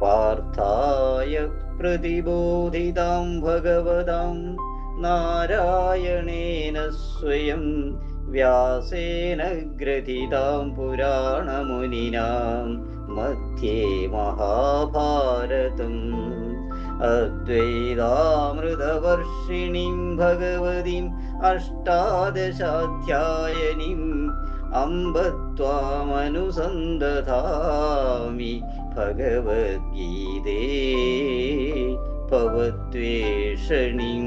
പാർത്ഥായ പ്രതിബോധിതാം ഭഗവതാം നാരായണേന സ്വയം വ്യാസേന ഗ്രഥിതാം പുരാണമുനിനാം മധ്യേ മഹാഭാരതം അദ്വൈതാമൃതവർഷിണീം ഭഗവതീം അഷ്ടാദശാധ്യായനീം അംബ ത്വാമനുസന്തധാമി ഭഗവദ്ഗീതേ ഭവദ്വേഷണീം.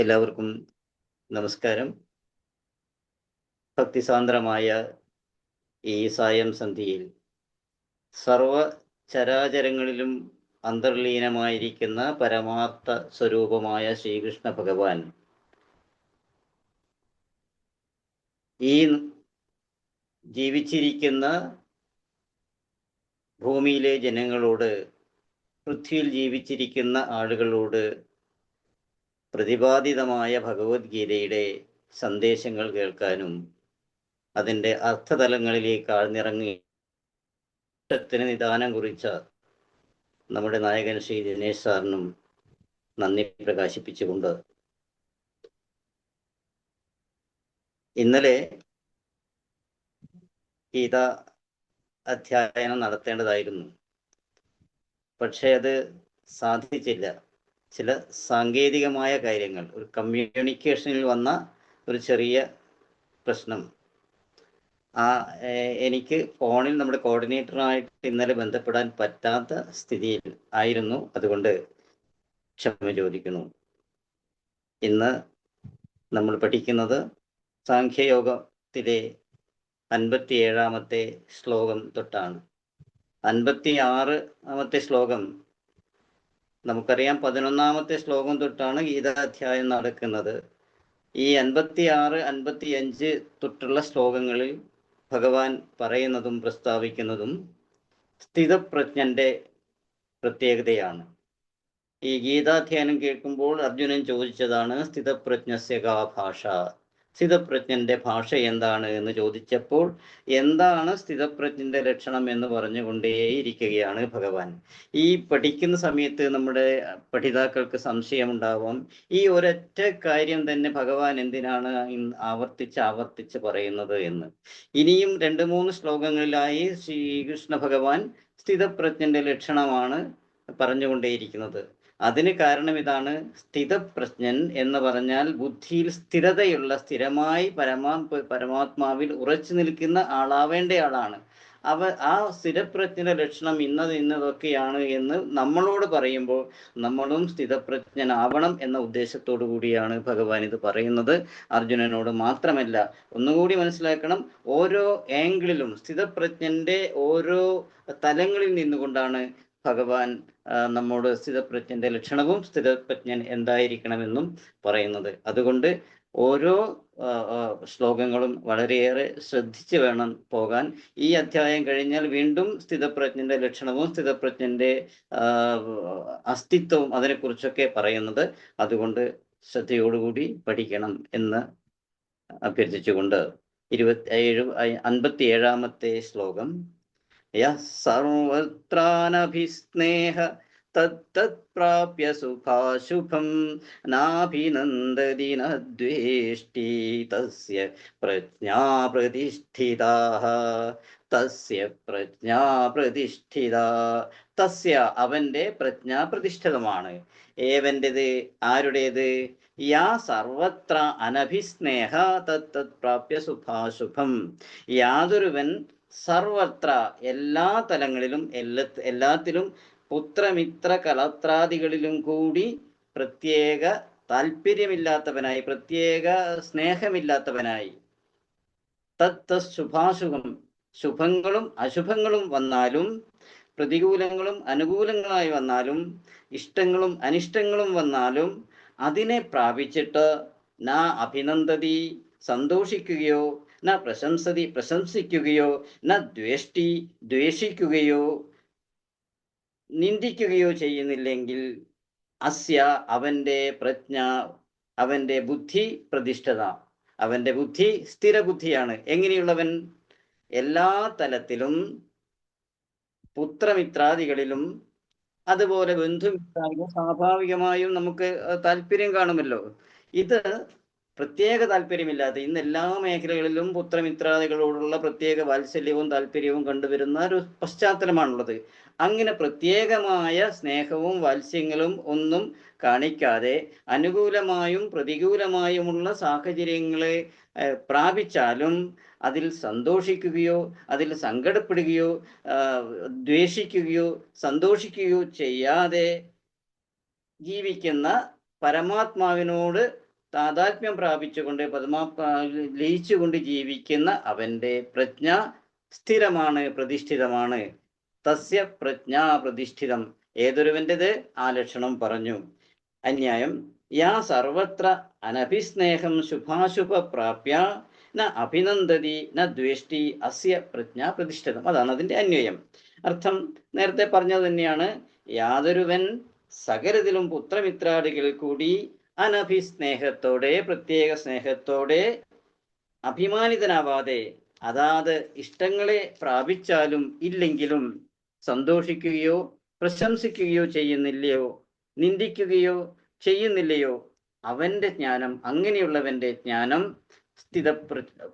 എല്ലാവർക്കും നമസ്കാരം. ഭക്തിസാന്ദ്രമായ ഈ സായം സന്ധിയിൽ സർവ ചരാചരങ്ങളിലും അന്തർലീനമായിരിക്കുന്ന പരമാർത്ഥ സ്വരൂപമായ ശ്രീകൃഷ്ണ ഭഗവാൻ ഈ ജീവിച്ചിരിക്കുന്ന ഭൂമിയിലെ ജനങ്ങളോട്, പൃഥ്വിയിൽ ജീവിച്ചിരിക്കുന്ന ആളുകളോട് പ്രതിപാദിതമായ ഭഗവത്ഗീതയുടെ സന്ദേശങ്ങൾ കേൾക്കാനും അതിൻ്റെ അർത്ഥതലങ്ങളിലേക്ക് ആഴ്ന്നിറങ്ങി നിദാനം കുറിച്ച നമ്മുടെ നായകൻ ശ്രീ ദിനേശ് സാറിനും നന്ദി പ്രകാശിപ്പിച്ചുകൊണ്ട് ഇന്നലെ ഗീത അധ്യയനം നടത്തേണ്ടതായിരുന്നു. പക്ഷേ അത് സാധിച്ചില്ല. ചില സാങ്കേതികമായ കാര്യങ്ങൾ, ഒരു കമ്മ്യൂണിക്കേഷനിൽ വന്ന ഒരു ചെറിയ പ്രശ്നം. എനിക്ക് ഫോണിൽ നമ്മുടെ കോർഡിനേറ്ററുമായിട്ട് ഇന്നലെ ബന്ധപ്പെടാൻ പറ്റാത്ത സ്ഥിതിയിൽ ആയിരുന്നു. അതുകൊണ്ട് ക്ഷമ ചോദിക്കുന്നു. ഇന്ന് നമ്മൾ പഠിക്കുന്നത് സാഖ്യയോഗത്തിലെ 57-ാമത്തെ ശ്ലോകം തൊട്ടാണ്. 56-ാമത്തെ ശ്ലോകം നമുക്കറിയാം. 11-ാമത്തെ ശ്ലോകം തൊട്ടാണ് ഗീതാധ്യായം നടക്കുന്നത്. ഈ 56, 55 തൊട്ടുള്ള ശ്ലോകങ്ങളിൽ ഭഗവാൻ പറയുന്നതും പ്രസ്താവിക്കുന്നതും സ്ഥിതപ്രജ്ഞന്റെ പ്രത്യേകതയാണ്. ഈ ഗീതാധ്യാനം കേൾക്കുമ്പോൾ അർജുനൻ ചോദിച്ചതാണ് സ്ഥിതപ്രജ്ഞസ്യ കാ ഭാഷ, സ്ഥിതപ്രജ്ഞന്റെ ഭാഷ എന്താണ് എന്ന് ചോദിച്ചപ്പോൾ എന്താണ് സ്ഥിതപ്രജ്ഞന്റെ ലക്ഷണം എന്ന് പറഞ്ഞുകൊണ്ടേയിരിക്കുകയാണ് ഭഗവാൻ. ഈ പഠിക്കുന്ന സമയത്ത് നമ്മുടെ പഠിതാക്കൾക്ക് സംശയമുണ്ടാവാം, ഈ ഒരൊറ്റ കാര്യം തന്നെ ഭഗവാൻ എന്തിനാണ് ആവർത്തിച്ച് പറയുന്നത് എന്ന്. ഇനിയും 2-3 ശ്ലോകങ്ങളിലായി ശ്രീകൃഷ്ണ ഭഗവാൻ സ്ഥിതപ്രജ്ഞന്റെ ലക്ഷണമാണ് പറഞ്ഞുകൊണ്ടേയിരിക്കുന്നത്. അതിന് കാരണം ഇതാണ്. സ്ഥിതപ്രജ്ഞൻ എന്ന് പറഞ്ഞാൽ ബുദ്ധിയിൽ സ്ഥിരതയുള്ള, സ്ഥിരമായി പരമാത്മാവിൽ ഉറച്ചു നിൽക്കുന്ന ആളാവേണ്ടയാളാണ്. ആ സ്ഥിരപ്രജ്ഞന്റെ ലക്ഷണം ഇന്നതൊക്കെയാണ് എന്ന് നമ്മളോട് പറയുമ്പോൾ നമ്മളും സ്ഥിതപ്രജ്ഞനാവണം എന്ന ഉദ്ദേശത്തോടു കൂടിയാണ് ഭഗവാൻ ഇത് പറയുന്നത്. അർജുനനോട് മാത്രമല്ല, ഒന്നുകൂടി മനസ്സിലാക്കണം, ഓരോ ആംഗിളിലും സ്ഥിതപ്രജ്ഞന്റെ ഓരോ തലങ്ങളിൽ നിന്നുകൊണ്ടാണ് ഭഗവാൻ നമ്മോട് സ്ഥിതപ്രജ്ഞന്റെ ലക്ഷണവും സ്ഥിതപ്രജ്ഞൻ എന്തായിരിക്കണമെന്നും പറയുന്നത്. അതുകൊണ്ട് ഓരോ ശ്ലോകങ്ങളും വളരെയേറെ ശ്രദ്ധിച്ച് വേണം പോകാൻ. ഈ അധ്യായം കഴിഞ്ഞാൽ വീണ്ടും സ്ഥിതപ്രജ്ഞന്റെ ലക്ഷണവും സ്ഥിതപ്രജ്ഞന്റെ അസ്തിത്വവും അതിനെക്കുറിച്ചൊക്കെ പറയുന്നത്. അതുകൊണ്ട് ശ്രദ്ധയോടുകൂടി പഠിക്കണം എന്ന് അഭ്യർത്ഥിച്ചുകൊണ്ട് 57-ാമത്തെ ശ്ലോകം. യഃ സർവത്രാനഭിസ്നേഹ തത്തത്പ്രാപ്യ സുഖാശുഭം നാഭിനന്ദതി ന ദ്വേഷ്ടി തസ്യ പ്രജ്ഞാ പ്രതിഷ്ഠിതാ. തസ്യ അവന്റെ പ്രജ്ഞ പ്രതിഷ്ഠിതമാണ്. ഏവൻ്റെത്, ആരുടേത്? യാ സർവത്ര അനഭിസ്നേഹ തത്തത് പ്രാപ്യ സുഖാശുഭം. യാതൊരുവൻ സർവത്ര എല്ലാ തലങ്ങളിലും എല്ലാത്തിലും പുത്രമിത്ര കലത്രാദികളിലും കൂടി പ്രത്യേക താല്പര്യമില്ലാത്തവനായി, പ്രത്യേക സ്നേഹമില്ലാത്തവനായി, ശുഭാശുഭം, ശുഭങ്ങളും അശുഭങ്ങളും വന്നാലും, പ്രതികൂലങ്ങളും അനുകൂലങ്ങളായി വന്നാലും, ഇഷ്ടങ്ങളും അനിഷ്ടങ്ങളും വന്നാലും അതിനെ പ്രാപിച്ചിട്ട് ന അഭിനന്ദതി, സന്തോഷിക്കുകയോ, ന പ്രശംസതി, പ്രശംസിക്കുകയോ, ന ദ്വേഷ്ടി, ദ്വേഷിക്കുകയോ, നിന്ദിക്കുകയോ ചെയ്യുന്നില്ലെങ്കിൽ അസ്യ അവന്റെ പ്രജ്ഞ അവന്റെ ബുദ്ധി പ്രതിഷ്ഠത, അവന്റെ ബുദ്ധി സ്ഥിരബുദ്ധിയാണ്. എങ്ങനെയുള്ളവൻ? എല്ലാ തലത്തിലും പുത്രമിത്രാദികളിലും അതുപോലെ ബന്ധുമിത്രാദികൾ സ്വാഭാവികമായും നമുക്ക് താല്പര്യം കാണുമല്ലോ. ഇത് പ്രത്യേക താല്പര്യമില്ലാതെ ഇന്ന് എല്ലാ മേഖലകളിലും പുത്രമിത്രാദികളോടുള്ള പ്രത്യേക വാത്സല്യവും താല്പര്യവും കണ്ടുവരുന്ന ഒരു പശ്ചാത്തലമാണുള്ളത്. അങ്ങനെ പ്രത്യേകമായ സ്നേഹവും വാത്സ്യങ്ങളും ഒന്നും കാണിക്കാതെ അനുകൂലമായും പ്രതികൂലമായുമുള്ള സാഹചര്യങ്ങളെ പ്രാപിച്ചാലും അതിൽ സന്തോഷിക്കുകയോ അതിൽ സങ്കടപ്പെടുകയോ ദ്വേഷിക്കുകയോ സന്തോഷിക്കുകയോ ചെയ്യാതെ ജീവിക്കുന്ന, പരമാത്മാവിനോട് താതാത്മ്യം പ്രാപിച്ചുകൊണ്ട് ലയിച്ചുകൊണ്ട് ജീവിക്കുന്ന അവന്റെ പ്രജ്ഞ സ്ഥിരമാണ്, പ്രതിഷ്ഠിതമാണ്. തസ്യ പ്രജ്ഞാ പ്രതിഷ്ഠിതം. ഏതൊരുവൻ്റെത്? ആ ലക്ഷണം പറഞ്ഞു. അന്യായം യാ സർവത്ര അനഭിസ്നേഹം ശുഭാശുഭ പ്രാപ്യ ന അഭിനന്ദതി ന ദ്വേഷ്ടി അസ്യ പ്രജ്ഞാ പ്രതിഷ്ഠിതം. അതാണ് അതിന്റെ അന്വയം. അർത്ഥം നേരത്തെ പറഞ്ഞത് തന്നെയാണ്. യാതൊരുവൻ സകലത്തിലും പുത്രമിത്രാദികളിൽ കൂടി അനഭിസ്നേഹത്തോടെ, പ്രത്യേക സ്നേഹത്തോടെ, അഭിമാനിതനാവാതെ, അതാത് ഇഷ്ടങ്ങളെ പ്രാപിച്ചാലും ഇല്ലെങ്കിലും സന്തോഷിക്കുകയോ പ്രശംസിക്കുകയോ ചെയ്യുന്നില്ലയോ, നിന്ദിക്കുകയോ ചെയ്യുന്നില്ലയോ, അവന്റെ ജ്ഞാനം, അങ്ങനെയുള്ളവന്റെ ജ്ഞാനം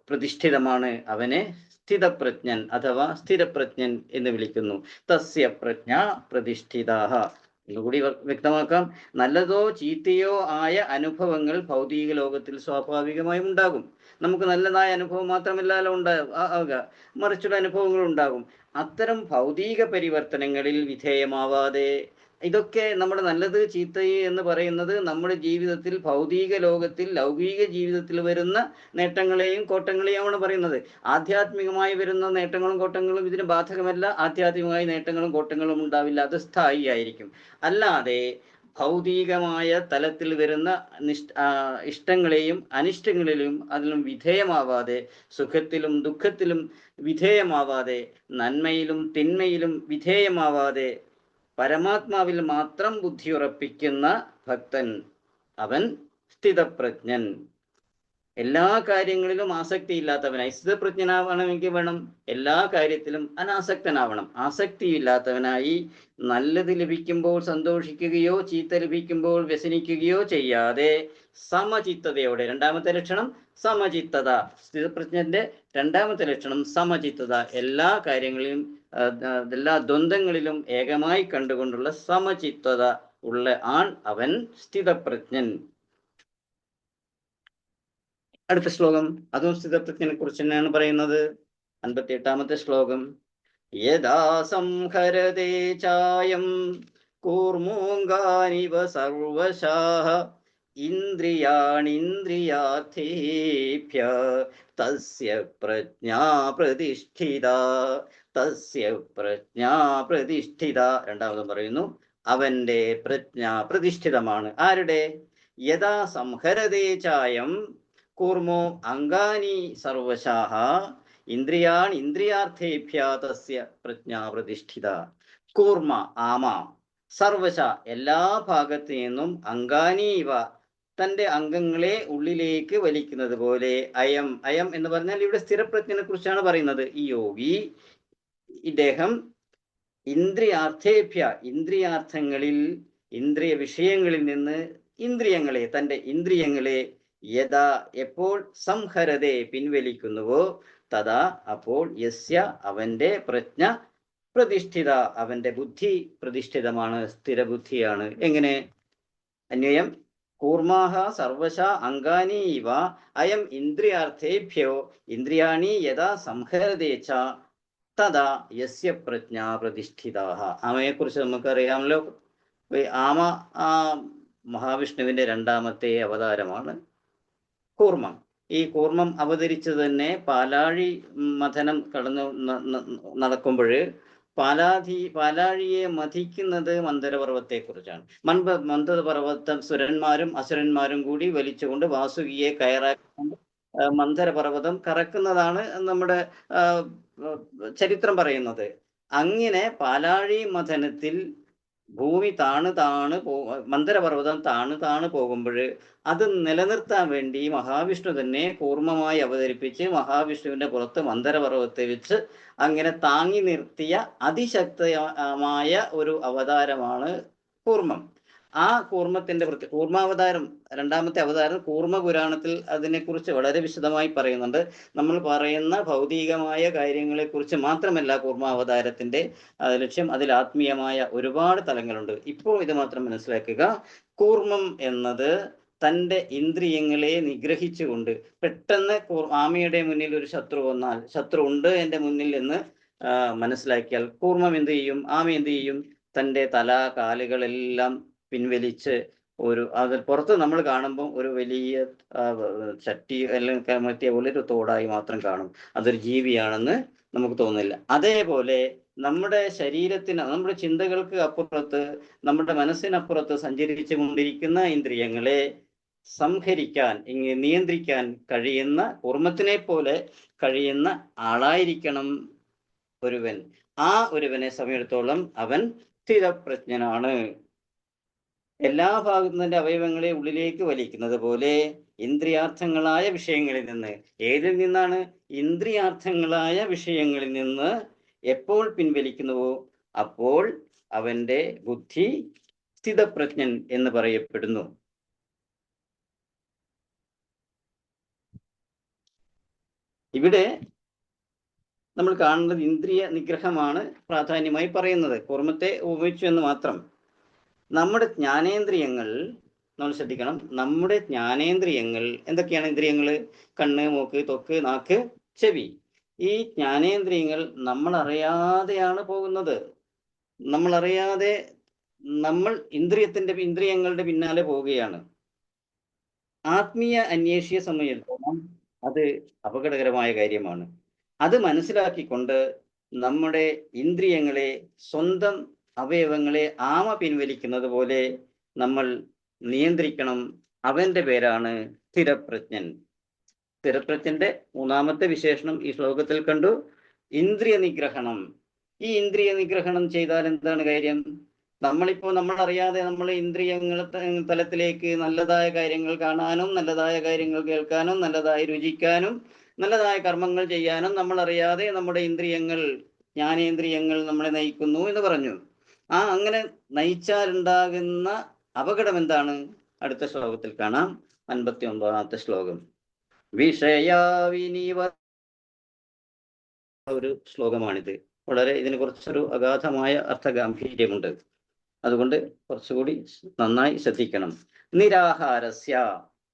പ്രതിഷ്ഠിതമാണ്. അവനെ സ്ഥിതപ്രജ്ഞൻ അഥവാ സ്ഥിരപ്രജ്ഞൻ എന്ന് വിളിക്കുന്നു. തസ്യ പ്രജ്ഞ പ്രതിഷ്ഠിതാഹ. എന്നുകൂടി വ്യക്തമാക്കാം. നല്ലതോ ചീത്തയോ ആയ അനുഭവങ്ങൾ ഭൗതിക ലോകത്തിൽ സ്വാഭാവികമായും ഉണ്ടാകും. നമുക്ക് നല്ലതായ അനുഭവം മാത്രമല്ലല്ലോ ഉണ്ടാകുക, മറിച്ചുള്ള അനുഭവങ്ങൾ ഉണ്ടാകും. അത്തരം ഭൗതിക പരിവർത്തനങ്ങളിൽ വിധേയമാവാതെ, ഇതൊക്കെ നമ്മുടെ നല്ലത് ചീത്ത എന്ന് പറയുന്നത് നമ്മുടെ ജീവിതത്തിൽ, ഭൗതിക ലോകത്തിൽ, ലൗകിക ജീവിതത്തിൽ വരുന്ന നേട്ടങ്ങളെയും കോട്ടങ്ങളെയുമാണ് പറയുന്നത്. ആധ്യാത്മികമായി വരുന്ന നേട്ടങ്ങളും കോട്ടങ്ങളും ഇതിന് ബാധകമല്ല. ആധ്യാത്മികമായ നേട്ടങ്ങളും കോട്ടങ്ങളും ഉണ്ടാവില്ല, അത് സ്ഥായി ആയിരിക്കും. അല്ലാതെ ഭൗതികമായ തലത്തിൽ വരുന്ന ഇഷ്ടങ്ങളെയും അനിഷ്ടങ്ങളിലും അതിലും വിധേയമാവാതെ, സുഖത്തിലും ദുഃഖത്തിലും വിധേയമാവാതെ, നന്മയിലും തിന്മയിലും വിധേയമാവാതെ പരമാത്മാവിൽ മാത്രം ബുദ്ധിയുറപ്പിക്കുന്ന ഭക്തൻ, അവൻ സ്ഥിതപ്രജ്ഞൻ. എല്ലാ കാര്യങ്ങളിലും ആസക്തി ഇല്ലാത്തവനായി. സ്ഥിതപ്രജ്ഞനാവണമെങ്കിൽ വേണം എല്ലാ കാര്യത്തിലും അനാസക്തനാവണം. ആസക്തിയില്ലാത്തവനായി നല്ലത് ലഭിക്കുമ്പോൾ സന്തോഷിക്കുകയോ ചീത്ത ലഭിക്കുമ്പോൾ വ്യസനിക്കുകയോ ചെയ്യാതെ സമചിത്തതയോടെ. രണ്ടാമത്തെ ലക്ഷണം സമചിത്തത. സ്ഥിതപ്രജ്ഞന്റെ രണ്ടാമത്തെ ലക്ഷണം സമചിത്തത. എല്ലാ കാര്യങ്ങളിലും എല്ലാ ദ്വന്ദ്ങ്ങളിലും ഏകമായി കണ്ടുകൊണ്ടുള്ള സമചിത്തത ഉള്ള ആൺ അവൻ സ്ഥിതപ്രജ്ഞൻ. അടുത്ത ശ്ലോകം അതും സ്ഥിതപ്രജ്ഞനെ കുറിച്ച് തന്നെയാണ് പറയുന്നത്. 58-ാമത്തെ ശ്ലോകം. യഥാ സംഹരതേ ചായം കൂർമോങ്കാനിവ സർവശാഃ ഇന്ദ്രിയാണിന്ദ്രിയാർത്ഥേഭ്യ തസ്യ പ്രജ്ഞാ പ്രതിഷ്ഠിത. തസ്യ പ്രജ്ഞാ പ്രതിഷ്ഠിത. രണ്ടാമതും പറയുന്നു, അവന്റെ പ്രജ്ഞ പ്രതിഷ്ഠിതമാണ്. ആരുടെ? യഥാ സംഹരതേ ചായം കൂർമോ അംഗാനി സർവശാഃ ഇന്ദ്രിയാൺ ഇന്ദ്രിയാർത്ഥേഭ്യ തസ്യ പ്രജ്ഞാ പ്രതിഷ്ഠിത. കൂർമ ആമ, സർവശ എല്ലാ ഭാഗത്തു നിന്നും, അംഗാനീവ തന്റെ അംഗങ്ങളെ ഉള്ളിലേക്ക് വലിക്കുന്നത് പോലെ, അയം. അയം എന്ന് പറഞ്ഞാൽ ഇവിടെ സ്ഥിരപ്രജ്ഞനെ കുറിച്ചാണ് പറയുന്നത്. ഈ യോഗി, ഇദ്ദേഹം ഇന്ദ്രിയാർത്ഥേഭ്യ ഇന്ദ്രിയാർത്ഥങ്ങളിൽ, ഇന്ദ്രിയ വിഷയങ്ങളിൽ നിന്ന് ഇന്ദ്രിയങ്ങളെ, തന്റെ ഇന്ദ്രിയങ്ങളെ യഥാ എപ്പോൾ സംഹരതേ പിൻവലിക്കുന്നുവോ തഥാ അപ്പോൾ യസ്യ അവന്റെ പ്രജ്ഞ പ്രതിഷ്ഠിത അവന്റെ ബുദ്ധി പ്രതിഷ്ഠിതമാണ്, സ്ഥിരബുദ്ധിയാണ്. എങ്ങനെ? അന്വയം കൂർമാഹ സർവശ അംഗാനി ഇവ അയം ഇന്ദ്രിയാർത്ഥേഭ്യോ ഇന്ദ്രിയാണി യഥാ സംഹരതേച്ച തഥാ യസ്യ പ്രജ്ഞാ പ്രതിഷ്ഠിതാഹ. ആമയെക്കുറിച്ച് നമുക്കറിയാമല്ലോ. ആമ മഹാവിഷ്ണുവിന്റെ രണ്ടാമത്തെ അവതാരമാണ് കൂർമ്മം. ഈ കൂർമ്മം അവതരിച്ചത് തന്നെ പാലാഴി മഥനം കടന്നു നടക്കുമ്പോൾ പാലാഴിയെ മഥിക്കുന്നത് മന്ദരപർവ്വത്തെക്കുറിച്ചാണ്. മന്ദരപർവ്വതം സുരന്മാരും അസുരന്മാരും കൂടി വലിച്ചുകൊണ്ട് വാസുകിയെ കയറാക്കൊണ്ട് മന്ദരപർവ്വതം കറക്കുന്നതാണ് നമ്മുടെ ചരിത്രം പറയുന്നത്. അങ്ങനെ പാലാഴി മഥനത്തിൽ ഭൂമി മന്ദരപർവ്വതം താണ് പോകുമ്പോൾ അത് നിലനിർത്താൻ വേണ്ടി മഹാവിഷ്ണു തന്നെ കൂർമ്മമായി അവതരിപ്പിച്ച് മഹാവിഷ്ണുവിന്റെ പുറത്ത് മന്ദരപർവ്വതത്തെ വെച്ച് അങ്ങനെ താങ്ങി നിർത്തിയ അതിശക്തമായ ഒരു അവതാരമാണ് കൂർമ്മം. ആ കൂർമ്മത്തിന്റെ കൂർമാവതാരം, രണ്ടാമത്തെ അവതാരം കൂർമ്മ പുരാണത്തിൽ അതിനെക്കുറിച്ച് വളരെ വിശദമായി പറയുന്നുണ്ട്. നമ്മൾ പറയുന്ന ഭൗതികമായ കാര്യങ്ങളെക്കുറിച്ച് മാത്രമല്ല കൂർമാവതാരത്തിന്റെ ലക്ഷ്യം, അതിൽ ആത്മീയമായ ഒരുപാട് തലങ്ങളുണ്ട്. ഇപ്പോൾ ഇത് മാത്രം മനസ്സിലാക്കുക, കൂർമ്മം എന്നത് തൻ്റെ ഇന്ദ്രിയങ്ങളെ നിഗ്രഹിച്ചുകൊണ്ട് പെട്ടെന്ന് ആമയുടെ മുന്നിൽ ഒരു ശത്രു വന്നാൽ, ശത്രു ഉണ്ട് എൻ്റെ മുന്നിൽ എന്ന് മനസ്സിലാക്കിയാൽ കൂർമ്മം എന്ത് ചെയ്യും? ആമ എന്ത് ചെയ്യും? തൻ്റെ തല കാലുകളെല്ലാം പിൻവലിച്ച് അതിൽ പുറത്ത് നമ്മൾ കാണുമ്പോൾ ഒരു വലിയ ചട്ടി അല്ലെങ്കിൽ കമത്തിയ പോലെ ഒരു തോടായി മാത്രം കാണും. അതൊരു ജീവിയാണെന്ന് നമുക്ക് തോന്നില്ല. അതേപോലെ നമ്മുടെ ശരീരത്തിന്, നമ്മുടെ ചിന്തകൾക്ക് അപ്പുറത്ത്, നമ്മുടെ മനസ്സിനപ്പുറത്ത് സഞ്ചരിച്ചു കൊണ്ടിരിക്കുന്ന ഇന്ദ്രിയങ്ങളെ സംഹരിക്കാൻ, നിയന്ത്രിക്കാൻ കഴിയുന്ന, കൂർമ്മത്തിനെ പോലെ കഴിയുന്ന ആളായിരിക്കണം ഒരുവൻ. ആ ഒരുവനെ സമയത്തോളം അവൻ സ്ഥിരപ്രജ്ഞനാണ്. എല്ലാ ഭാഗത്തും തന്റെ അവയവങ്ങളെ ഉള്ളിലേക്ക് വലിക്കുന്നത് പോലെ ഇന്ദ്രിയാർത്ഥങ്ങളായ വിഷയങ്ങളിൽ നിന്ന്, ഏതിൽ നിന്നാണ്? ഇന്ദ്രിയാർത്ഥങ്ങളായ വിഷയങ്ങളിൽ നിന്ന് എപ്പോൾ പിൻവലിക്കുന്നുവോ അപ്പോൾ അവന്റെ ബുദ്ധി സ്ഥിതപ്രജ്ഞൻ എന്ന് പറയപ്പെടുന്നു. ഇവിടെ നമ്മൾ കാണുന്നത് ഇന്ദ്രിയ നിഗ്രഹമാണ് പ്രാധാന്യമായി പറയുന്നത്. കൂർമ്മത്തെ ഉപയോഗിച്ചു എന്ന് മാത്രം. നമ്മുടെ ജ്ഞാനേന്ദ്രിയങ്ങൾ നമ്മൾ ശ്രദ്ധിക്കണം. നമ്മുടെ ജ്ഞാനേന്ദ്രിയങ്ങൾ എന്തൊക്കെയാണ്? ഇന്ദ്രിയങ്ങൾ കണ്ണ്, മൂക്ക്, ത്വക്ക്, നാക്ക്, ചെവി. ഈ ജ്ഞാനേന്ദ്രിയങ്ങൾ നമ്മൾ അറിയാതെയാണ് പോകുന്നത്. നമ്മളറിയാതെ നമ്മൾ ഇന്ദ്രിയങ്ങളുടെ പിന്നാലെ പോവുകയാണ്. ആത്മീയ അന്വേഷിയെ സംബന്ധിച്ചിടത്തോളം അത് അപകടകരമായ കാര്യമാണ്. അത് മനസ്സിലാക്കിക്കൊണ്ട് നമ്മുടെ ഇന്ദ്രിയങ്ങളെ, സ്വന്തം അവയവങ്ങളെ ആമ പിൻവലിക്കുന്നത് പോലെ നമ്മൾ നിയന്ത്രിക്കണം. അവന്റെ പേരാണ് സ്ഥിരപ്രജ്ഞൻ. സ്ഥിരപ്രജ്ഞന്റെ മൂന്നാമത്തെ വിശേഷണം ഈ ശ്ലോകത്തിൽ കണ്ടു, ഇന്ദ്രിയ നിഗ്രഹണം. ഈ ഇന്ദ്രിയ നിഗ്രഹണം ചെയ്താൽ എന്താണ് കാര്യം? നമ്മളറിയാതെ നമ്മൾ ഇന്ദ്രിയങ്ങൾ തലത്തിലേക്ക് നല്ലതായ കാര്യങ്ങൾ കാണാനും, നല്ലതായ കാര്യങ്ങൾ കേൾക്കാനും, നല്ലതായി രുചിക്കാനും, നല്ലതായ കർമ്മങ്ങൾ ചെയ്യാനും നമ്മളറിയാതെ നമ്മുടെ ജ്ഞാനേന്ദ്രിയങ്ങൾ നമ്മളെ നയിക്കുന്നു എന്ന് പറഞ്ഞു. അങ്ങനെ നയിച്ചാലുണ്ടാകുന്ന അപകടം എന്താണ്? അടുത്ത ശ്ലോകത്തിൽ കാണാം. 59-ാമത്തെ ശ്ലോകം. ഒരു ശ്ലോകമാണിത്. വളരെ ഇതിന് കുറച്ചൊരു അഗാധമായ അർത്ഥഗാംഭീര്യമുണ്ട്. അതുകൊണ്ട് കുറച്ചുകൂടി നന്നായി ശ്രദ്ധിക്കണം. നിരാഹാരസ്യ,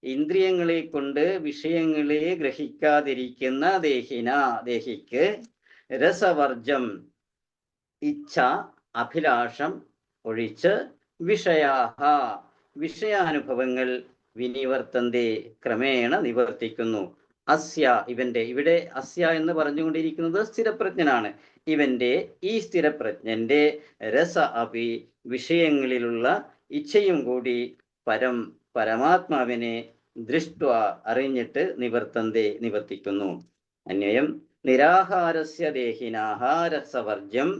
ഇന്ദ്രിയങ്ങളെ കൊണ്ട് വിഷയങ്ങളെ ഗ്രഹിക്കാതിരിക്കുന്ന ദേഹിക്ക് രസവർജം, ഇച്ഛ, അഭിലാഷം ഒഴിച്ച് വിഷയാനുഭവങ്ങൾ വിനിവർത്തന്തേ, ക്രമേണ നിവർത്തിക്കുന്നു. ഇവിടെ അസ്യ എന്ന് പറഞ്ഞുകൊണ്ടിരിക്കുന്നത് സ്ഥിരപ്രജ്ഞനാണ്. ഈ സ്ഥിരപ്രജ്ഞന്റെ രസ അപി, വിഷയങ്ങളിലുള്ള ഇച്ഛയും കൂടി പരമാത്മാവിനെ ദൃഷ്ട, അറിഞ്ഞിട്ട് നിവർത്തിക്കുന്നു. അന്വയം: നിരാഹാരസ്യ ദേഹിനാഹ രസവർജ്യം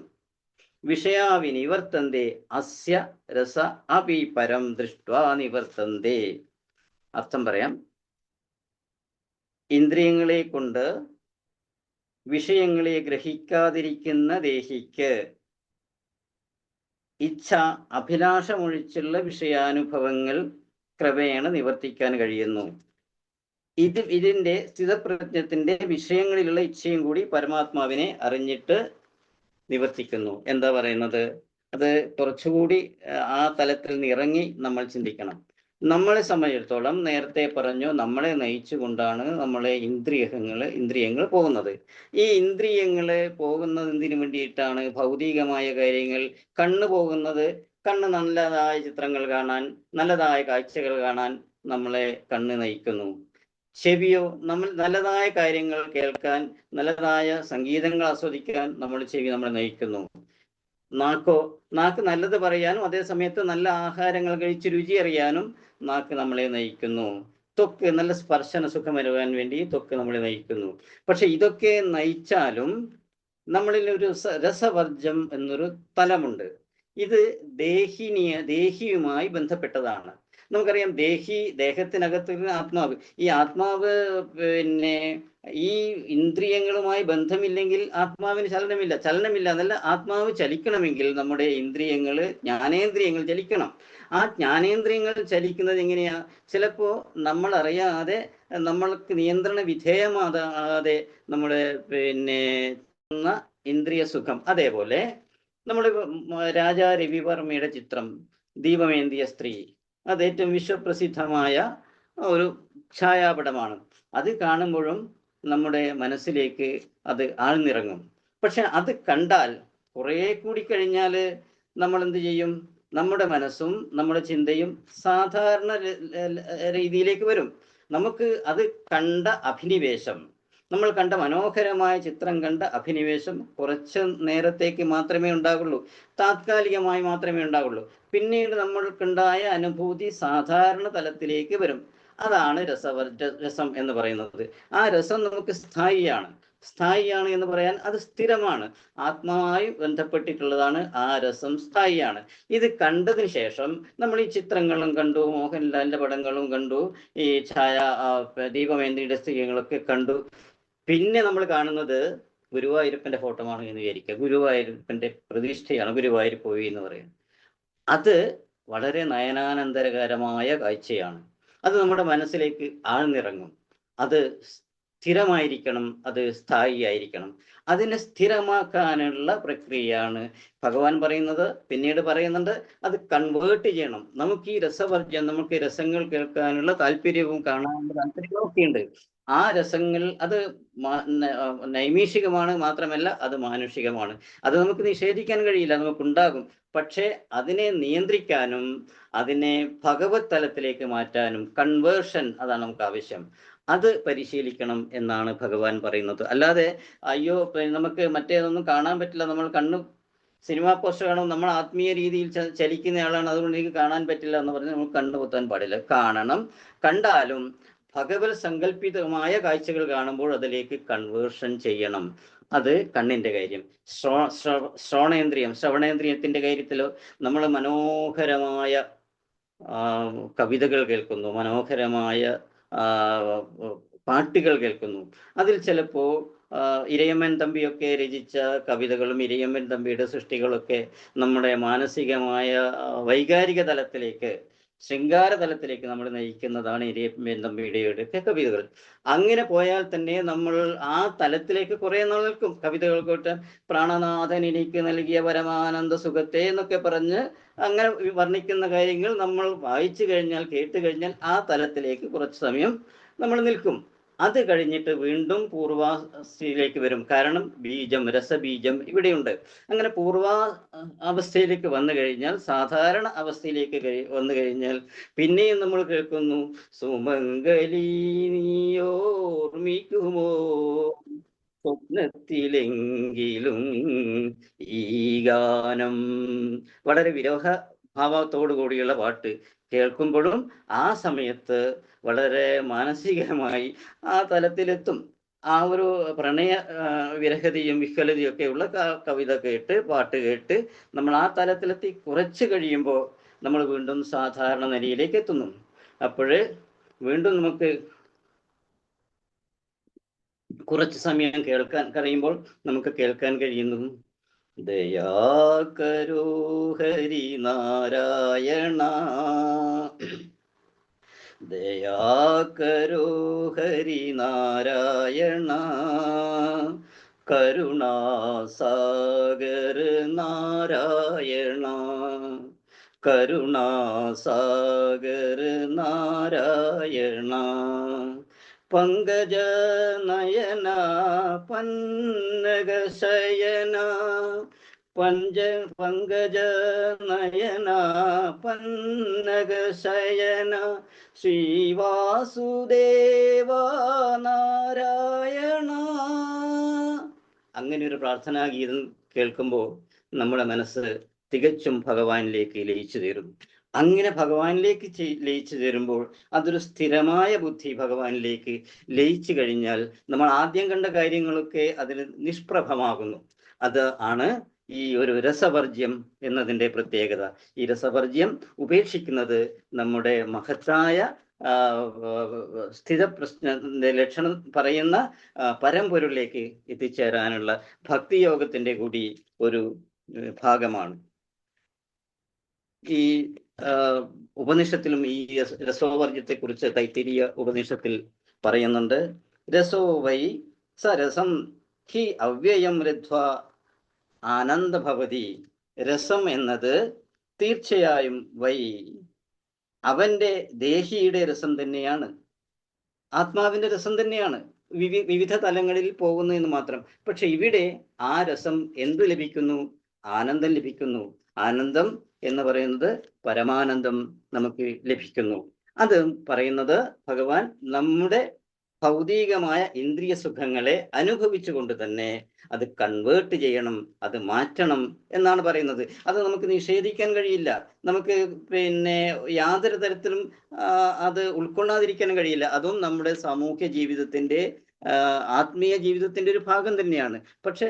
വിഷയാവിനിവർത്തന്തേ അസ്യ രസ അപി പരം ദൃഷ്ട്വാ നിവർത്തന്തേ. അർത്ഥം പറയാം. ഇന്ദ്രിയങ്ങളെ കൊണ്ട് വിഷയങ്ങളെ ഗ്രഹിക്കാതിരിക്കുന്ന ദേഹിക്ക് ഇച്ഛ, അഭിലാഷമൊഴിച്ചുള്ള വിഷയാനുഭവങ്ങൾ ക്രമേണ നിവർത്തിക്കാൻ കഴിയുന്നു. ഇതിന്റെ സ്ഥിതപ്രജ്ഞത്തിന്റെ വിഷയങ്ങളിലുള്ള ഇച്ഛയും കൂടി പരമാത്മാവിനെ അറിഞ്ഞിട്ട് നിവർത്തിക്കുന്നു. എന്താ പറയുന്നത്? അത് കുറച്ചുകൂടി ആ തലത്തിൽ നിന്ന് ഇറങ്ങി നമ്മൾ ചിന്തിക്കണം. നമ്മളെ സംബന്ധിച്ചിടത്തോളം നേരത്തെ പറഞ്ഞു, നമ്മളെ നയിച്ചുകൊണ്ടാണ് ഇന്ദ്രിയങ്ങൾ പോകുന്നത്. ഈ ഇന്ദ്രിയങ്ങള് പോകുന്നത് എന്തിനു വേണ്ടിയിട്ടാണ്? ഭൗതികമായ കാര്യങ്ങൾ. കണ്ണ് നല്ലതായ ചിത്രങ്ങൾ കാണാൻ, നല്ലതായ കാഴ്ചകൾ കാണാൻ നമ്മളെ കണ്ണ് നയിക്കുന്നു. ചെവിയോ നമ്മൾ നല്ലതായ കാര്യങ്ങൾ കേൾക്കാൻ, നല്ലതായ സംഗീതങ്ങൾ ആസ്വദിക്കാൻ ചെവി നമ്മളെ നയിക്കുന്നു. നാക്ക് നല്ലത് പറയാനും അതേ സമയത്ത് നല്ല ആഹാരങ്ങൾ കഴിച്ച് രുചി അറിയാനും നാക്ക് നമ്മളെ നയിക്കുന്നു. ത്വക്ക് നല്ല സ്പർശന സുഖമരുവാൻ വേണ്ടി ത്വക്ക് നമ്മളെ നയിക്കുന്നു. പക്ഷെ ഇതൊക്കെ നയിച്ചാലും നമ്മളിൽ ഒരു രസവർജം എന്നൊരു തലമുണ്ട്. ഇത് ദേഹിയുമായി ബന്ധപ്പെട്ടതാണ്. നമുക്കറിയാം ദേഹത്തിനകത്ത് ആത്മാവ്. ഈ ആത്മാവ് പിന്നെ ഈ ഇന്ദ്രിയങ്ങളുമായി ബന്ധമില്ലെങ്കിൽ ആത്മാവിന് ചലനമില്ല എന്നല്ല, ആത്മാവ് ചലിക്കണമെങ്കിൽ നമ്മുടെ ജ്ഞാനേന്ദ്രിയങ്ങൾ ചലിക്കണം. ആ ജ്ഞാനേന്ദ്രിയങ്ങൾ ചലിക്കുന്നത് എങ്ങനെയാ? ചിലപ്പോ നമ്മൾ അറിയാതെ, നമ്മൾക്ക് നിയന്ത്രണ വിധേയമാകാതെ നമ്മുടെ ഇന്ദ്രിയ സുഖം. അതേപോലെ നമ്മുടെ രാജാ രവിവർമ്മയുടെ ചിത്രം ദീപമേന്തിയ സ്ത്രീ, അത് ഏറ്റവും വിശ്വപ്രസിദ്ധമായ ഒരു ഛായാപടമാണ്. അത് കാണുമ്പോഴും നമ്മുടെ മനസ്സിലേക്ക് അത് ആഴ്ന്നിറങ്ങും. പക്ഷെ അത് കണ്ടാൽ കുറെ കൂടി കഴിഞ്ഞാൽ നമ്മൾ എന്ത് ചെയ്യും? നമ്മുടെ മനസ്സും നമ്മുടെ ചിന്തയും സാധാരണ രീതിയിലേക്ക് വരും. നമുക്ക് അത് കണ്ട അഭിനിവേശം, നമ്മൾ കണ്ട മനോഹരമായ ചിത്രം കണ്ട അഭിനിവേശം കുറച്ച് നേരത്തേക്ക് മാത്രമേ ഉണ്ടാകുള്ളൂ, താത്കാലികമായി മാത്രമേ ഉണ്ടാകുള്ളൂ. പിന്നീട് നമ്മൾക്കുണ്ടായ അനുഭൂതി സാധാരണ തലത്തിലേക്ക് വരും. അതാണ് രസം എന്ന് പറയുന്നത്. ആ രസം നമുക്ക് സ്ഥായിയാണ് എന്ന് പറയാൻ അത് സ്ഥിരമാണ്, ആത്മാവുമായി ബന്ധപ്പെട്ടിട്ടുള്ളതാണ്. ആ രസം സ്ഥായിയാണ്. ഇത് കണ്ടതിന് ശേഷം നമ്മൾ ഈ ചിത്രങ്ങളും കണ്ടു, മോഹൻലാലിന്റെ പടങ്ങളും കണ്ടു, ഈ ദീപമേന്തിയുടെ സ്ത്രീകളൊക്കെ കണ്ടു. പിന്നെ നമ്മൾ കാണുന്നത് ഗുരുവായൂരപ്പന്റെ ഫോട്ടോമാണ് എന്ന് വിചാരിക്കുക. ഗുരുവായൂരപ്പന്റെ പ്രതിഷ്ഠയാണ് ഗുരുവായൂർ പോയി എന്ന് പറയുന്നത്. അത് വളരെ നയനാനന്ദകരമായ കാഴ്ചയാണ്. അത് നമ്മുടെ മനസ്സിലേക്ക് ആഴ്ന്നിറങ്ങും. അത് സ്ഥിരമായിരിക്കണം, അത് സ്ഥായി ആയിരിക്കണം. അതിനെ സ്ഥിരമാക്കാനുള്ള പ്രക്രിയയാണ് ഭഗവാൻ പറയുന്നത്. പിന്നീട് പറയുന്നുണ്ട്, അത് കൺവേർട്ട് ചെയ്യണം. നമുക്ക് ഈ നമുക്ക് രസങ്ങൾ കേൾക്കാനുള്ള താല്പര്യവും കാണാനുള്ള താല്പര്യവും ഒക്കെ ഉണ്ട്. ആ രസങ്ങൾ അത് നൈമിഷികമാണ്, മാത്രമല്ല അത് മാനുഷികമാണ്. അത് നമുക്ക് നിഷേധിക്കാൻ കഴിയില്ല, നമുക്കുണ്ടാകും. പക്ഷെ അതിനെ നിയന്ത്രിക്കാനും അതിനെ ഭഗവത് തലത്തിലേക്ക് മാറ്റാനും കൺവേർഷൻ, അതാണ് നമുക്ക് ആവശ്യം. അത് പരിശീലിക്കണം എന്നാണ് ഭഗവാൻ പറയുന്നത്. അല്ലാതെ അയ്യോ നമുക്ക് മറ്റേതൊന്നും കാണാൻ പറ്റില്ല, നമ്മൾ സിനിമാ പോസ്റ്റർ കാണും, നമ്മൾ ആത്മീയ രീതിയിൽ ചലിക്കുന്നയാളാണ്, അതുകൊണ്ട് എനിക്ക് കാണാൻ പറ്റില്ല എന്ന് പറഞ്ഞ് നമ്മൾ കണ്ണുപൊത്താൻ പാടില്ല. കാണണം. കണ്ടാലും ഭഗവത് സങ്കല്പിതമായ കാഴ്ചകൾ കാണുമ്പോൾ അതിലേക്ക് കൺവേർഷൻ ചെയ്യണം. അത് കണ്ണിന്റെ കാര്യം. ശ്രവണേന്ദ്രിയത്തിന്റെ കാര്യത്തിലോ നമ്മൾ മനോഹരമായ കവിതകൾ കേൾക്കുന്നു, മനോഹരമായ പാട്ടുകൾ കേൾക്കുന്നു. അതിൽ ചിലപ്പോ ഇരയമ്മൻ തമ്പിയൊക്കെ രചിച്ച കവിതകളും ഇരയമ്മൻ തമ്പിയുടെ സൃഷ്ടികളൊക്കെ നമ്മുടെ മാനസികമായ വൈകാരിക തലത്തിലേക്ക്, ശൃംഗാര തലത്തിലേക്ക് നമ്മൾ നയിക്കുന്നതാണ് ഇരയമ്മൻ തമ്പിയുടെയൊക്കെ കവിതകൾ. അങ്ങനെ പോയാൽ തന്നെ നമ്മൾ ആ തലത്തിലേക്ക് കുറെ നാൾ നിൽക്കും. കവിതകൾക്കൊട്ട് പ്രാണനാഥൻ എനിക്ക് നൽകിയ പരമാനന്ദ സുഖത്തെ എന്നൊക്കെ പറഞ്ഞ് അങ്ങനെ വർണ്ണിക്കുന്ന കാര്യങ്ങൾ നമ്മൾ വായിച്ചു കഴിഞ്ഞാൽ, കേട്ട് കഴിഞ്ഞാൽ ആ തലത്തിലേക്ക് കുറച്ച് സമയം നമ്മൾ നിൽക്കും. അത് കഴിഞ്ഞിട്ട് വീണ്ടും പൂർവാവസ്ഥയിലേക്ക് വരും. കാരണം രസബീജം ഇവിടെയുണ്ട്. അങ്ങനെ അവസ്ഥയിലേക്ക് വന്നു കഴിഞ്ഞാൽ, സാധാരണ അവസ്ഥയിലേക്ക് വന്നു കഴിഞ്ഞാൽ പിന്നെയും നമ്മൾ കേൾക്കുന്നു, സുമംഗലി നീയോർമിക്കുമോ സ്വപ്നത്തിലെങ്കിലും ഈ ഗാനം. വളരെ വിരഹ ഭാവത്തോടു കൂടിയുള്ള പാട്ട് കേൾക്കുമ്പോഴും ആ സമയത്ത് വളരെ മാനസികമായി ആ തലത്തിലെത്തും. ആ ഒരു പ്രണയ വിരഹതയും വിഹ്വലതയും ഒക്കെയുള്ള കവിത കേട്ട്, പാട്ട് കേട്ട് നമ്മൾ ആ തലത്തിലെത്തി കുറച്ച് കഴിയുമ്പോൾ നമ്മൾ വീണ്ടും സാധാരണ നിലയിലേക്ക് എത്തുന്നു. അപ്പോഴ് വീണ്ടും നമുക്ക് കുറച്ച് സമയം കേൾക്കാൻ കഴിയുമ്പോൾ നമുക്ക് കേൾക്കാൻ കഴിയുന്നു, ദയാകരോ ഹരി നാരായണ, ദയാകരോ ഹരി നാരായണ, കരുണാസാഗര നാരായണ, കരുണാസാഗര നാരായണ, പങ്കജ നയന പന്നഗശയന, പങ്കജ നയന പന്നഗശയന, ശ്രീവാസുദേവ നാരായണ. അങ്ങനെ ഒരു പ്രാർത്ഥനാ ഗീതം കേൾക്കുമ്പോൾ നമ്മുടെ മനസ്സ് തികച്ചും ഭഗവാനിലേക്ക് ലയിച്ചു തീരും. അങ്ങനെ ഭഗവാനിലേക്ക് ലയിച്ചു ചേരുമ്പോൾ അതൊരു സ്ഥിരമായ ബുദ്ധി ഭഗവാനിലേക്ക് ലയിച്ചു കഴിഞ്ഞാൽ നമ്മൾ ആദ്യം കണ്ട കാര്യങ്ങളൊക്കെ അതിന് നിഷ്പ്രഭമാകുന്നു. അത് ആണ് ഈ ഒരു രസവർജ്യം എന്നതിൻ്റെ പ്രത്യേകത. ഈ രസവർജ്യം ഉപേക്ഷിക്കുന്നത് നമ്മുടെ മഹത്തായ സ്ഥിതപ്രശ്നത്തിന്റെ ലക്ഷണം പറയുന്ന പരമ്പൊരുളിലേക്ക് എത്തിച്ചേരാനുള്ള ഭക്തിയോഗത്തിന്റെ കൂടി ഒരു ഭാഗമാണ്. ഈ ഉപനിഷത്തിലും ഈ രസോവർജ്യത്തെ കുറിച്ച് തൈത്തിരീയ ഉപനിഷത്തിൽ പറയുന്നുണ്ട്. രസോ വൈ സരസം ഹി അവ്യയം രധ്വ ആനന്ദഭവതി. രസം എന്നത് തീർച്ചയായും വൈ അവന്റെ ദേഹിയുടെ രസം തന്നെയാണ്, ആത്മാവിന്റെ രസം തന്നെയാണ്. വിവിധ തലങ്ങളിൽ പോകുന്നു എന്ന് മാത്രം. പക്ഷെ ഇവിടെ ആ രസം എന്ത് ലഭിക്കുന്നു? ആനന്ദം ലഭിക്കുന്നു. ആനന്ദം എന്ന് പറയുന്നത് പരമാനന്ദം നമുക്ക് ലഭിക്കുന്നു. അത് പറയുന്നത് ഭഗവാൻ നമ്മുടെ ഭൗതികമായ ഇന്ദ്രിയ സുഖങ്ങളെ അനുഭവിച്ചുകൊണ്ട് തന്നെ അത് കൺവേർട്ട് ചെയ്യണം, അത് മാറ്റണം എന്നാണ് പറയുന്നത്. അത് നമുക്ക് നിഷേധിക്കാൻ കഴിയില്ല. നമുക്ക് യാതൊരു തരത്തിലും അത് ഉൾക്കൊള്ളാതിരിക്കാൻ കഴിയില്ല. അതും നമ്മുടെ സാമൂഹ്യ ജീവിതത്തിന്റെ ആത്മീയ ജീവിതത്തിന്റെ ഒരു ഭാഗം തന്നെയാണ്. പക്ഷെ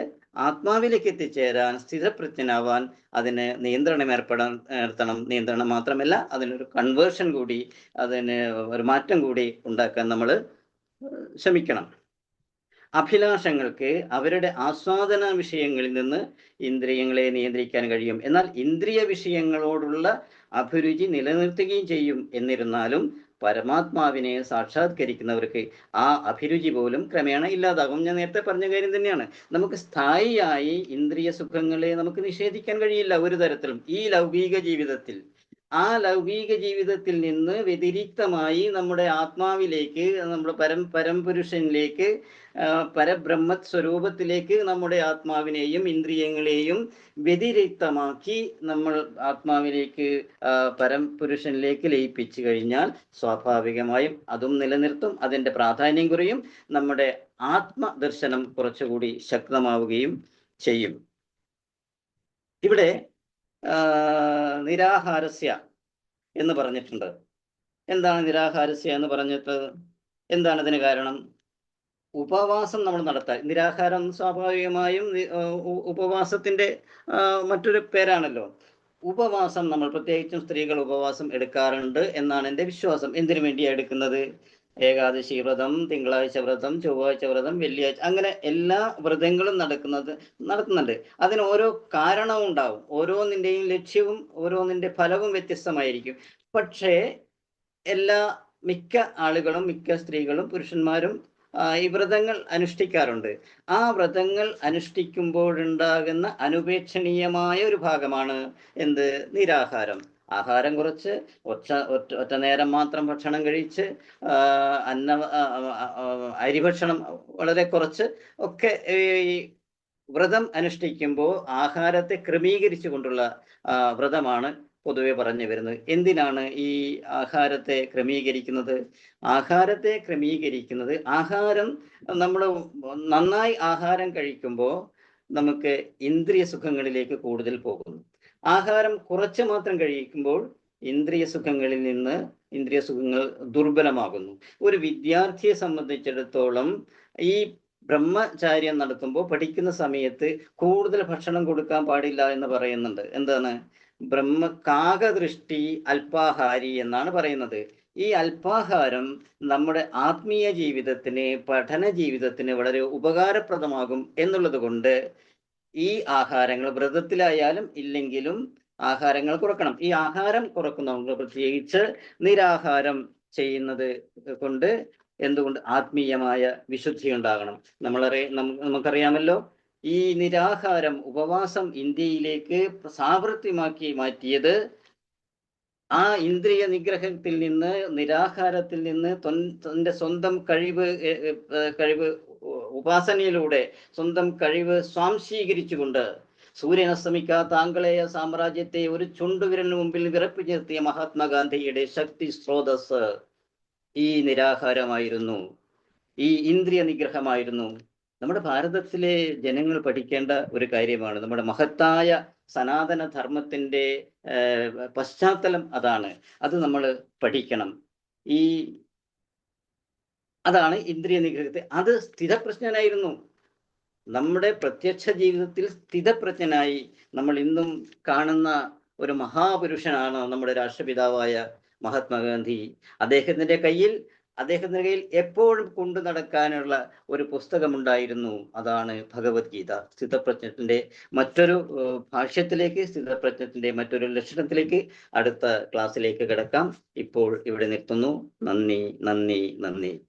ആത്മാവിലേക്ക് എത്തിച്ചേരാൻ, സ്ഥിതപ്രജ്ഞനാവാൻ അതിന് നിയന്ത്രണം ഏർപ്പെടുത്തണം. നിയന്ത്രണം മാത്രമല്ല, അതിനൊരു കൺവേർഷൻ കൂടി, അതിന് ഒരു മാറ്റം കൂടി ഉണ്ടാക്കാൻ നമ്മൾ ശ്രമിക്കണം. അഭിലാഷങ്ങൾക്ക് അവരുടെ ആസ്വാദന വിഷയങ്ങളിൽ നിന്ന് ഇന്ദ്രിയങ്ങളെ നിയന്ത്രിക്കാൻ കഴിയും. എന്നാൽ ഇന്ദ്രിയ വിഷയങ്ങളോടുള്ള അഭിരുചി നിലനിർത്തുകയും ചെയ്യും. എന്നിരുന്നാലും പരമാത്മാവിനെ സാക്ഷാത്കരിക്കുന്നവർക്ക് ആ അഭിരുചി പോലും ക്രമേണ ഇല്ലാതാകും. ഞാൻ നേരത്തെ പറഞ്ഞ കാര്യം തന്നെയാണ്. നമുക്ക് സ്ഥായിയായി ഇന്ദ്രിയ സുഖങ്ങളെ നമുക്ക് നിഷേധിക്കാൻ കഴിയില്ല ഒരു തരത്തിലും ഈ ലൗകിക ജീവിതത്തിൽ. ആ ലൗകിക ജീവിതത്തിൽ നിന്ന് വ്യതിരിക്തമായി നമ്മുടെ ആത്മാവിലേക്ക്, നമ്മുടെ പരംപുരുഷനിലേക്ക്, പരബ്രഹ്മ സ്വരൂപത്തിലേക്ക് നമ്മുടെ ആത്മാവിനെയും ഇന്ദ്രിയങ്ങളെയും വ്യതിരിക്തമാക്കി നമ്മൾ ആത്മാവിലേക്ക്, പരംപുരുഷനിലേക്ക് ലയിപ്പിച്ചു കഴിഞ്ഞാൽ സ്വാഭാവികമായും അതും നിലനിർത്തും. അതിൻ്റെ പ്രാധാന്യം കുറയും. നമ്മുടെ ആത്മദർശനം കുറച്ചുകൂടി ശക്തമാവുകയും ചെയ്യും. ഇവിടെ നിരാഹാരസ്യ എന്ന് പറഞ്ഞിട്ടുണ്ട്. എന്താണ് നിരാഹാരസ്യ എന്ന് പറഞ്ഞിട്ട്? എന്താണ് ഇതിന് കാരണം? ഉപവാസം നമ്മൾ നടത്താൻ. നിരാഹാരം സ്വാഭാവികമായും ഉപവാസത്തിന്റെ മറ്റൊരു പേരാണല്ലോ. ഉപവാസം നമ്മൾ, പ്രത്യേകിച്ചും സ്ത്രീകൾ ഉപവാസം എടുക്കാറുണ്ട് എന്നാണ് എൻ്റെ വിശ്വാസം. എന്തിനു വേണ്ടിയാണ് എടുക്കുന്നത്? ഏകാദശി വ്രതം, തിങ്കളാഴ്ച വ്രതം, ചൊവ്വാഴ്ച വ്രതം, വെള്ളിയാഴ്ച, അങ്ങനെ എല്ലാ വ്രതങ്ങളും നടത്തുന്നുണ്ട്. അതിന് ഓരോ കാരണവും ഉണ്ടാവും. ഓരോന്നിൻ്റെയും ലക്ഷ്യവും ഓരോന്നിൻ്റെ ഫലവും വ്യത്യസ്തമായിരിക്കും. പക്ഷേ മിക്ക ആളുകളും, മിക്ക സ്ത്രീകളും പുരുഷന്മാരും ഈ വ്രതങ്ങൾ അനുഷ്ഠിക്കാറുണ്ട്. ആ വ്രതങ്ങൾ അനുഷ്ഠിക്കുമ്പോഴുണ്ടാകുന്ന അനുപേക്ഷണീയമായ ഒരു ഭാഗമാണ് എന്ത്? നിരാഹാരം. ആഹാരം കുറച്ച്, ഒറ്റ നേരം മാത്രം ഭക്ഷണം കഴിച്ച്, അരിഭക്ഷണം വളരെ കുറച്ച് ഒക്കെ ഈ വ്രതം അനുഷ്ഠിക്കുമ്പോൾ ആഹാരത്തെ ക്രമീകരിച്ചു കൊണ്ടുള്ള വ്രതമാണ് പൊതുവെ പറഞ്ഞു വരുന്നത്. എന്തിനാണ് ഈ ആഹാരത്തെ ക്രമീകരിക്കുന്നത്? ആഹാരം നമ്മൾ നന്നായി ആഹാരം കഴിക്കുമ്പോൾ നമുക്ക് ഇന്ദ്രിയ സുഖങ്ങളിലേക്ക് കൂടുതൽ പോകുന്നു. ആഹാരം കുറച്ച് മാത്രം കഴിക്കുമ്പോൾ ഇന്ദ്രിയ സുഖങ്ങൾ ദുർബലമാകുന്നു. ഒരു വിദ്യാർത്ഥിയെ സംബന്ധിച്ചിടത്തോളം ഈ ബ്രഹ്മചാര്യം നടത്തുമ്പോൾ, പഠിക്കുന്ന സമയത്ത് കൂടുതൽ ഭക്ഷണം കൊടുക്കാൻ പാടില്ല എന്ന് പറയുന്നുണ്ട്. എന്താണ്? കാകദൃഷ്ടി അല്പാഹാരി എന്നാണ് പറയുന്നത്. ഈ അല്പാഹാരം നമ്മുടെ ആത്മീയ ജീവിതത്തിന്, പഠന ജീവിതത്തിന് വളരെ ഉപകാരപ്രദമാകും എന്നുള്ളത് കൊണ്ട് ഈ ആഹാരങ്ങൾ, വ്രതത്തിലായാലും ഇല്ലെങ്കിലും ആഹാരങ്ങൾ കുറക്കണം. ഈ ആഹാരം കുറക്കുന്നവർക്ക്, പ്രത്യേകിച്ച് നിരാഹാരം ചെയ്യുന്നത് കൊണ്ട് എന്തുകൊണ്ട്? ആത്മീയമായ വിശുദ്ധി ഉണ്ടാകണം. നമുക്കറിയാമല്ലോ, ഈ നിരാഹാരം, ഉപവാസം ഇന്ത്യയിലേക്ക് സാവൃത്യമാക്കി മാറ്റിയത് ആ ഇന്ദ്രിയ നിഗ്രഹത്തിൽ നിന്ന്, നിരാഹാരത്തിൽ നിന്ന് തൻ്റെ സ്വന്തം കഴിവ് ഉപാസനയിലൂടെ സ്വന്തം കഴിവ് സ്വാംശീകരിച്ചുകൊണ്ട് സൂര്യൻ അസ്തമിക്കാത്ത ആംഗലേയ സാമ്രാജ്യത്തെ ഒരു ചുണ്ടുവിരലിന് മുമ്പിൽ വിറപ്പിച്ചു നിർത്തിയ മഹാത്മാഗാന്ധിയുടെ ശക്തി സ്രോതസ് ഈ നിരാഹാരമായിരുന്നു, ഈ ഇന്ദ്രിയ നിഗ്രഹമായിരുന്നു. നമ്മുടെ ഭാരതത്തിലെ ജനങ്ങൾ പഠിക്കേണ്ട ഒരു കാര്യമാണ്. നമ്മുടെ മഹത്തായ സനാതന ധർമ്മത്തിന്റെ പശ്ചാത്തലം അതാണ്. അത് നമ്മൾ പഠിക്കണം. അതാണ് ഇന്ദ്രിയ നിഗ്രഹത്തെ. അത് സ്ഥിതപ്രജ്ഞനായിരുന്നു. നമ്മുടെ പ്രത്യക്ഷ ജീവിതത്തിൽ സ്ഥിതപ്രജ്ഞനായി നമ്മൾ ഇന്നും കാണുന്ന ഒരു മഹാപുരുഷനാണ് നമ്മുടെ രാഷ്ട്രപിതാവായ മഹാത്മാഗാന്ധി. അദ്ദേഹത്തിന്റെ കയ്യിൽ എപ്പോഴും കൊണ്ടു നടക്കാനുള്ള ഒരു പുസ്തകമുണ്ടായിരുന്നു. അതാണ് ഭഗവത്ഗീത. സ്ഥിതപ്രജ്ഞത്തിന്റെ മറ്റൊരു ഭാഷ്യത്തിലേക്ക്, സ്ഥിതപ്രജ്ഞത്തിന്റെ മറ്റൊരു ലക്ഷണത്തിലേക്ക് അടുത്ത ക്ലാസ്സിലേക്ക് കിടക്കാം. ഇപ്പോൾ ഇവിടെ നിർത്തുന്നു. നന്ദി, നന്ദി, നന്ദി.